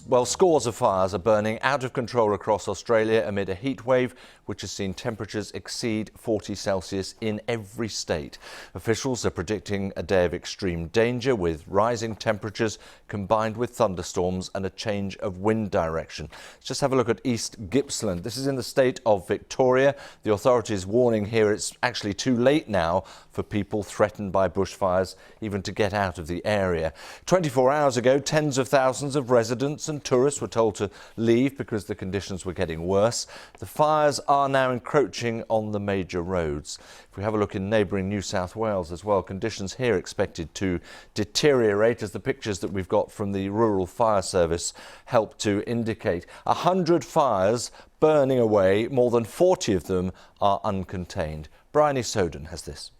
Well, scores of fires are burning out of control across Australia amid a heat wave which has seen temperatures exceed 40 Celsius in every state. Officials are predicting a day of extreme danger with rising temperatures combined with thunderstorms and a change of wind direction. Let's just have a look at East Gippsland. This is in the state of Victoria. The authorities warning here it's actually too late now for people threatened by bushfires even to get out of the area. 24 hours ago, tens of thousands of residents and tourists were told to leave because the conditions were getting worse. The fires are now encroaching on the major roads. If we have a look in neighbouring New South Wales as well, conditions here expected to deteriorate as the pictures that we've got from the Rural Fire Service help to indicate. 100 fires burning away, more than 40 of them are uncontained. Bryony Soden has this.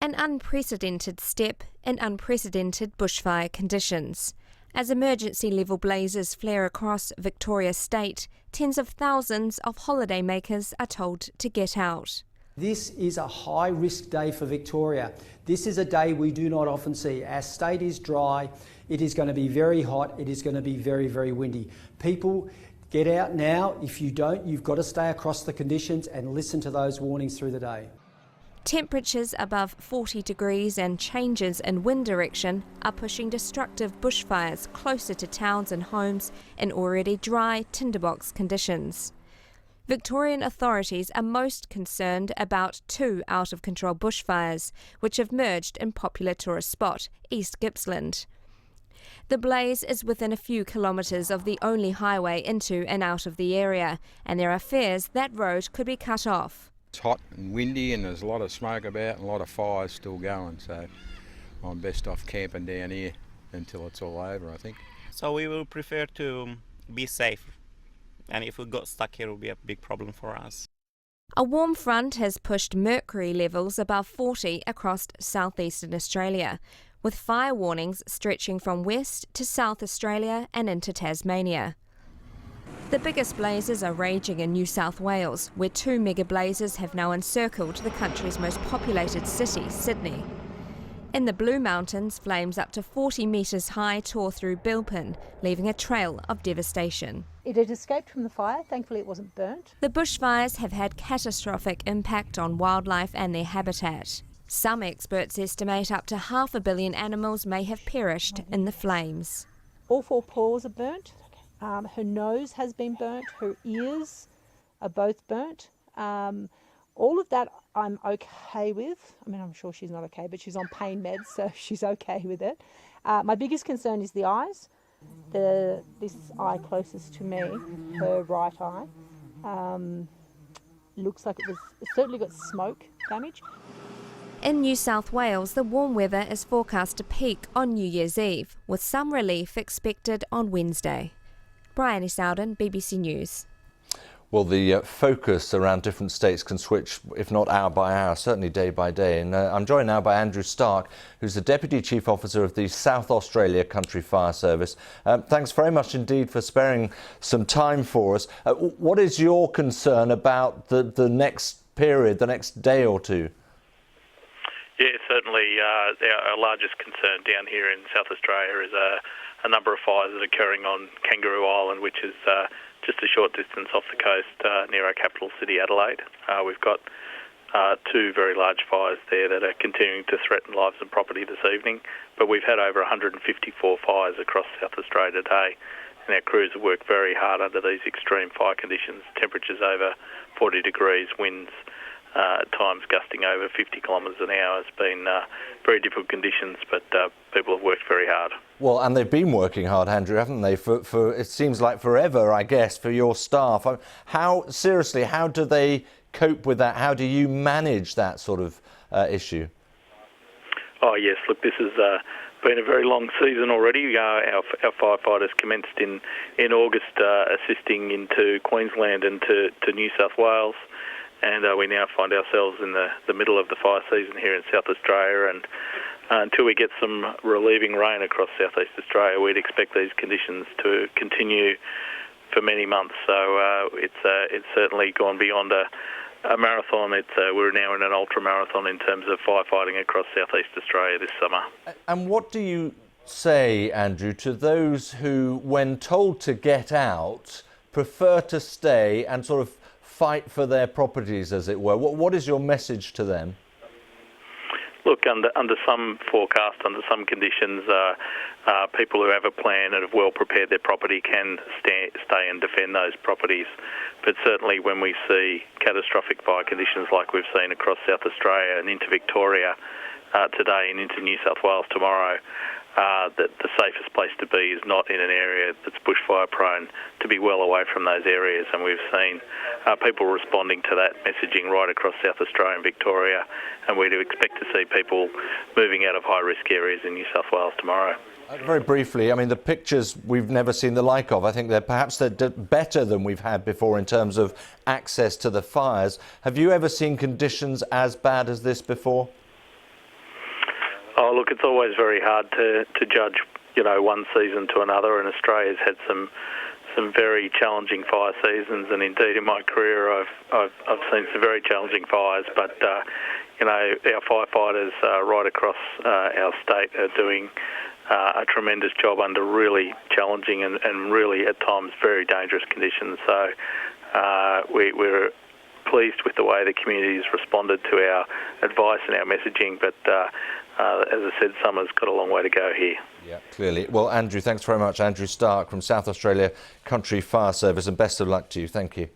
An unprecedented step in unprecedented bushfire conditions. As emergency-level blazes flare across Victoria State, tens of thousands of holidaymakers are told to get out. This is a high-risk day for Victoria. This is a day we do not often see. Our state is dry, it is going to be very hot, it is going to be very, very windy. People, get out now. If you don't, you've got to stay across the conditions and listen to those warnings through the day. Temperatures above 40 degrees and changes in wind direction are pushing destructive bushfires closer to towns and homes in already dry tinderbox conditions. Victorian authorities are most concerned about two out-of-control bushfires, which have merged in popular tourist spot, East Gippsland. The blaze is within a few kilometres of the only highway into and out of the area, and there are fears that road could be cut off. It's hot and windy and there's a lot of smoke about and a lot of fires still going, so I'm best off camping down here until it's all over, I think. So we will prefer to be safe, and if we got stuck here it will be a big problem for us. A warm front has pushed mercury levels above 40 across southeastern Australia, with fire warnings stretching from West to South Australia and into Tasmania. The biggest blazes are raging in New South Wales, where two mega blazes have now encircled the country's most populated city, Sydney. In the Blue Mountains, flames up to 40 metres high tore through Bilpin, leaving a trail of devastation. It had escaped from the fire. Thankfully it wasn't burnt. The bushfires have had catastrophic impact on wildlife and their habitat. Some experts estimate up to 500 million animals may have perished in the flames. All four paws are burnt. Her nose has been burnt, her ears are both burnt. All of that I'm okay with. I mean, I'm sure she's not okay, but she's on pain meds, so she's okay with it. My biggest concern is the eyes. This eye closest to me, her right eye, looks like it certainly got smoke damage. In New South Wales, the warm weather is forecast to peak on New Year's Eve, with some relief expected on Wednesday. Bryony Soden, BBC News. Well, the focus around different states can switch, if not hour by hour, certainly day by day. And I'm joined now by Andrew Stark, who's the Deputy Chief Officer of the South Australia Country Fire Service. Thanks very much indeed for sparing some time for us. What is your concern about the next period, the next day or two? Yeah, certainly our largest concern down here in South Australia is a number of fires that are occurring on Kangaroo Island, which is just a short distance off the coast near our capital city, Adelaide. We've got two very large fires there that are continuing to threaten lives and property this evening, but we've had over 154 fires across South Australia today, and our crews have worked very hard under these extreme fire conditions, temperatures over 40 degrees, winds at times gusting over 50 kilometres an hour. It's been very difficult conditions, but people have worked very hard. Well, and they've been working hard, Andrew, haven't they, for it seems like forever, I guess, for your staff. How do they cope with that? How do you manage that sort of issue? Oh, yes, look, this has been a very long season already. Our firefighters commenced in August assisting into Queensland and to New South Wales. And we now find ourselves in the middle of the fire season here in South Australia, and until we get some relieving rain across southeast Australia, we'd expect these conditions to continue for many months. So it's certainly gone beyond a marathon. We're now in an ultra marathon in terms of firefighting across southeast Australia this summer. And what do you say, Andrew, to those who, when told to get out, prefer to stay and sort of fight for their properties, as it were? What is your message to them? Look, under some forecast, under some conditions, people who have a plan and have well prepared their property can stay and defend those properties. But certainly when we see catastrophic fire conditions like we've seen across South Australia and into Victoria today and into New South Wales tomorrow, that the safest place to be is not in an area that's bushfire prone, to be well away from those areas. And we've seen people responding to that messaging right across South Australia and Victoria, and we do expect to see people moving out of high risk areas in New South Wales tomorrow. Very briefly, I mean, the pictures we've never seen the like of. I think they're better than we've had before in terms of access to the fires. Have you ever seen conditions as bad as this before? Oh, look, it's always very hard to judge, one season to another, and Australia's had some very challenging fire seasons, and indeed in my career I've seen some very challenging fires, but our firefighters right across our state are doing a tremendous job under really challenging and really at times very dangerous conditions. So we're pleased with the way the community has responded to our advice and our messaging, but as I said, summer's got a long way to go here. Yeah, clearly. Well, Andrew, thanks very much. Andrew Stark from South Australia Country Fire Service, and best of luck to you. Thank you.